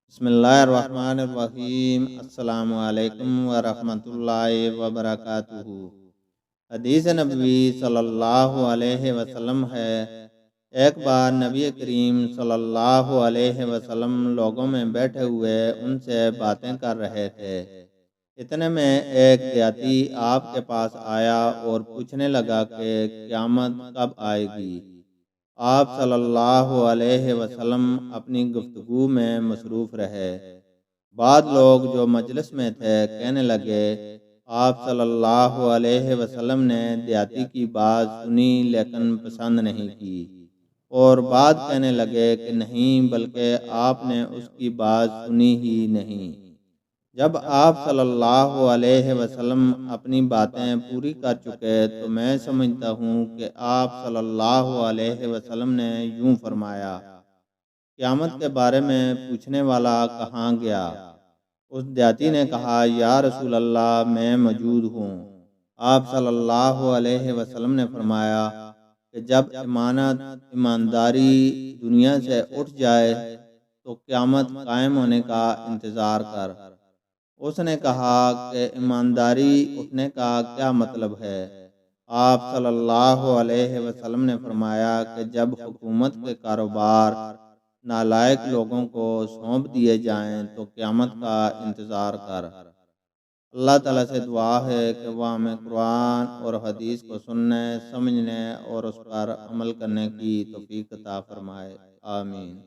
بسم اللہ الرحمن الرحیم۔ السلام علیکم ورحمۃ اللہ وبرکاتہ۔ حدیث نبوی صلی اللہ علیہ وسلم ہے، ایک بار نبی کریم صلی اللہ علیہ وسلم لوگوں میں بیٹھے ہوئے ان سے باتیں کر رہے تھے۔ اتنے میں ایک دیہاتی آپ کے پاس آیا اور پوچھنے لگا کہ قیامت کب آئے گی؟ آپ صلی اللہ علیہ وسلم اپنی گفتگو میں مصروف رہے۔ بعض لوگ جو مجلس میں تھے کہنے لگے، آپ صلی اللہ علیہ وسلم نے دیہاتی کی بات سنی لیکن پسند نہیں کی، اور بعض کہنے لگے کہ نہیں بلکہ آپ نے اس کی بات سنی ہی نہیں۔ جب آپ صلی اللہ علیہ وسلم اپنی باتیں پوری کر چکے تو میں سمجھتا ہوں کہ آپ صلی اللہ علیہ وسلم نے یوں فرمایا، قیامت کے بارے میں پوچھنے والا کہاں گیا؟ اس دیہاتی نے کہا، یا رسول اللہ میں موجود ہوں۔ آپ صلی اللہ علیہ وسلم نے فرمایا کہ جب امانت ایمانداری دنیا سے اٹھ جائے تو قیامت قائم ہونے کا انتظار کر۔ اس نے کہا کہ ایمانداری اٹھنے کا کیا مطلب ہے؟ آپ صلی اللہ علیہ وسلم نے فرمایا کہ جب حکومت کے کاروبار نالائق لوگوں کو سونپ دیے جائیں تو قیامت کا انتظار کر۔ اللہ تعالیٰ سے دعا ہے کہ وہ ہمیں قرآن اور حدیث کو سننے، سمجھنے اور اس پر عمل کرنے کی توفیق عطا فرمائے، آمین۔